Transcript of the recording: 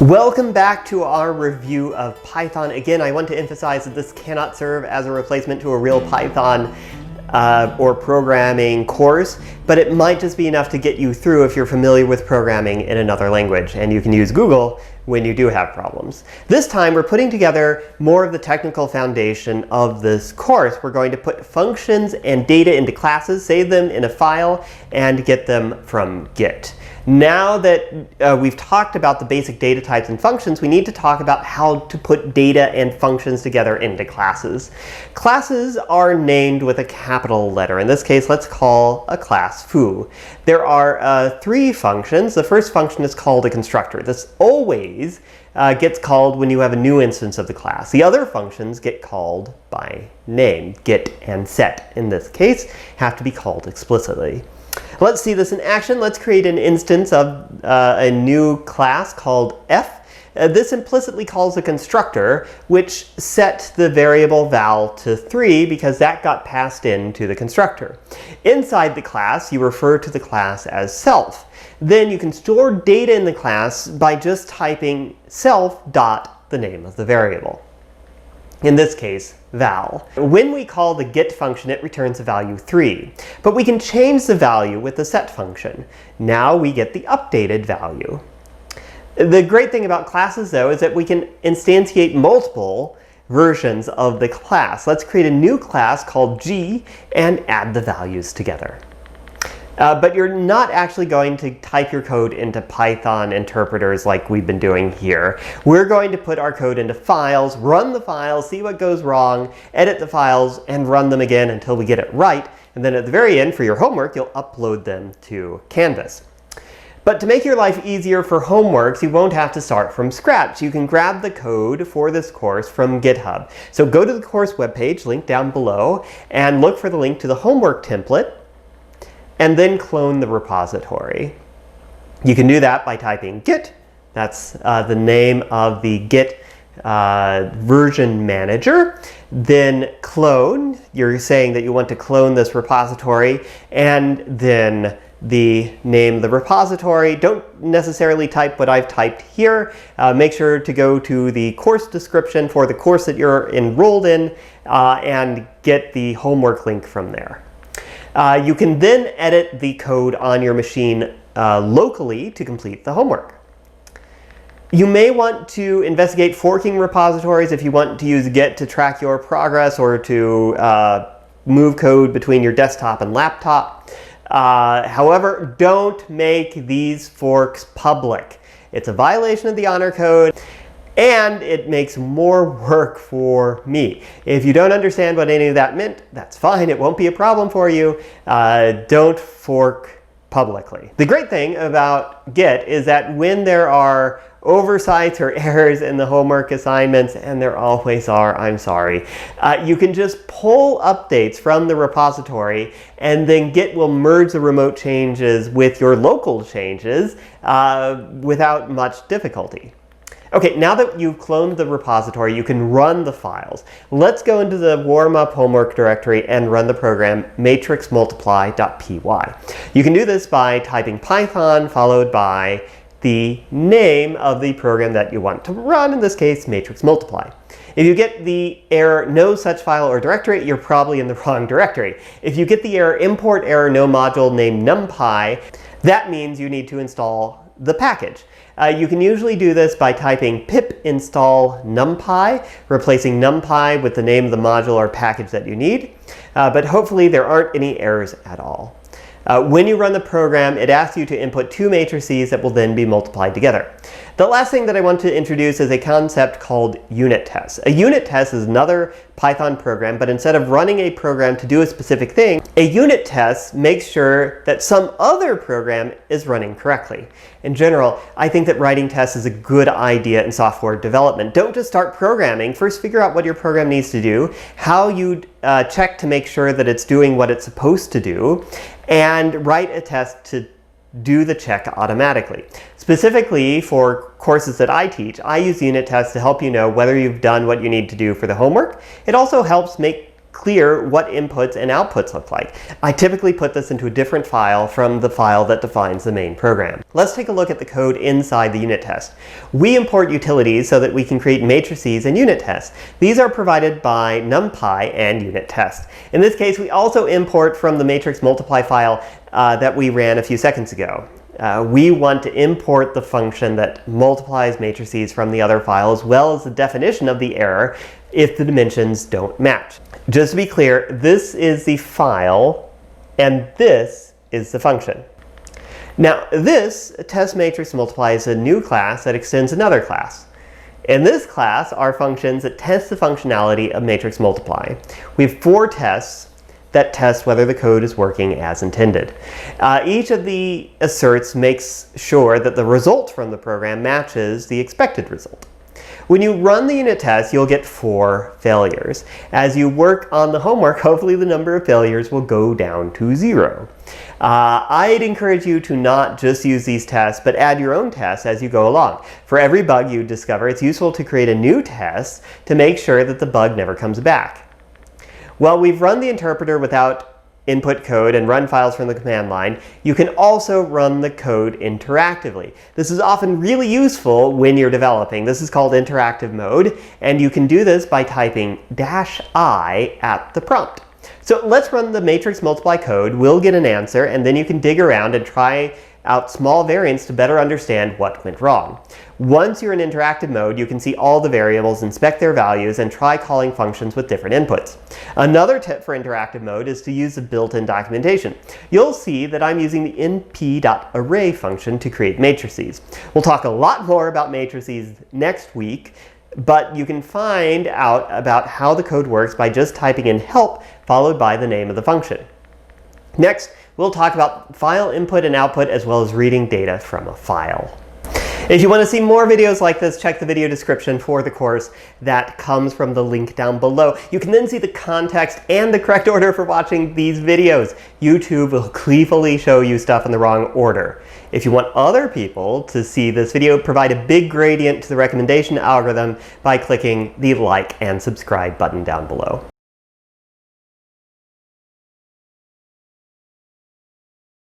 Welcome back to our review of Python. Again, I want to emphasize that this cannot serve as a replacement to a real Python or programming course, but it might just be enough to get you through if you're familiar with programming in another language, and you can use Google when you do have problems. This time we're putting together more of the technical foundation of this course. We're going to put functions and data into classes, save them in a file, and get them from Git. Now that we've talked about the basic data types and functions, we need to talk about how to put data and functions together into classes. Classes are named with a capital letter. In this case, let's call a class foo. There are 3 functions. The first function is called a constructor. This always gets called when you have a new instance of the class. The other functions get called by name. Get and set, in this case, have to be called explicitly. Let's see this in action. Let's create an instance of a new class called f. This implicitly calls a constructor, which set the variable val to 3 because that got passed into the constructor. Inside the class, you refer to the class as self. Then you can store data in the class by just typing self dot the name of the variable. In this case, val. When we call the get function, it returns the value 3. But we can change the value with the set function. Now we get the updated value. The great thing about classes, though, is that we can instantiate multiple versions of the class. Let's create a new class called G and add the values together. But you're not actually going to type your code into Python interpreters like we've been doing here. We're going to put our code into files, run the files, see what goes wrong, edit the files, and run them again until we get it right. And then at the very end, for your homework, you'll upload them to Canvas. But to make your life easier for homeworks, you won't have to start from scratch. You can grab the code for this course from GitHub. So go to the course webpage, linked down below, and look for the link to the homework template, and then clone the repository. You can do that by typing git. That's the name of the Git version manager. Then clone. You're saying that you want to clone this repository, and then the name of the repository. Don't necessarily type what I've typed here. Make sure to go to the course description for the course that you're enrolled in and get the homework link from there. You can then edit the code on your machine locally to complete the homework. You may want to investigate forking repositories if you want to use Git to track your progress or to move code between your desktop and laptop. However, don't make these forks public. It's a violation of the honor code, and it makes more work for me. If you don't understand what any of that meant, that's fine. It won't be a problem for you. Don't fork publicly. The great thing about Git is that when there are oversights or errors in the homework assignments, and there always are, I'm sorry, you can just pull updates from the repository, and then Git will merge the remote changes with your local changes without much difficulty. Okay, now that you've cloned the repository, you can run the files. Let's go into the warm-up homework directory and run the program matrixmultiply.py. You can do this by typing Python followed by the name of the program that you want to run, in this case, matrix multiply. If you get the error no such file or directory, you're probably in the wrong directory. If you get the error import error no module named numpy, that means you need to install the package. You can usually do this by typing pip install numpy, replacing numpy with the name of the module or package that you need. But hopefully there aren't any errors at all. When you run the program, it asks you to input 2 matrices that will then be multiplied together. The last thing that I want to introduce is a concept called unit tests. A unit test is another Python program, but instead of running a program to do a specific thing, a unit test makes sure that some other program is running correctly. In general, I think that writing tests is a good idea in software development. Don't just start programming. First, figure out what your program needs to do, how you check to make sure that it's doing what it's supposed to do, and write a test to do the check automatically. Specifically for courses that I teach, I use unit tests to help you know whether you've done what you need to do for the homework. It also helps make clear what inputs and outputs look like. I typically put this into a different file from the file that defines the main program. Let's take a look at the code inside the unit test. We import utilities so that we can create matrices and unit tests. These are provided by NumPy and unit test. In this case, we also import from the matrix multiply file that we ran a few seconds ago. We want to import the function that multiplies matrices from the other file, as well as the definition of the error if the dimensions don't match. Just to be clear, this is the file, and this is the function. Now, this test matrix multiply is a new class that extends another class. In this class are functions that test the functionality of matrix multiply. We have 4 tests that test whether the code is working as intended. Each of the asserts makes sure that the result from the program matches the expected result. When you run the unit test, you'll get 4 failures. As you work on the homework, hopefully the number of failures will go down to 0. I'd encourage you to not just use these tests, but add your own tests as you go along. For every bug you discover, it's useful to create a new test to make sure that the bug never comes back. Well, we've run the interpreter without input code and run files from the command line. You can also run the code interactively. This is often really useful when you're developing. This is called interactive mode, and you can do this by typing -I at the prompt. So let's run the matrix multiply code. We'll get an answer, and then you can dig around and try out small variants to better understand what went wrong. Once you're in interactive mode, you can see all the variables, inspect their values, and try calling functions with different inputs. Another tip for interactive mode is to use the built-in documentation. You'll see that I'm using the np.array function to create matrices. We'll talk a lot more about matrices next week, but you can find out about how the code works by just typing in help followed by the name of the function. Next, we'll talk about file input and output, as well as reading data from a file. If you want to see more videos like this, check the video description for the course that comes from the link down below. You can then see the context and the correct order for watching these videos. YouTube will gleefully show you stuff in the wrong order. If you want other people to see this video, provide a big gradient to the recommendation algorithm by clicking the like and subscribe button down below.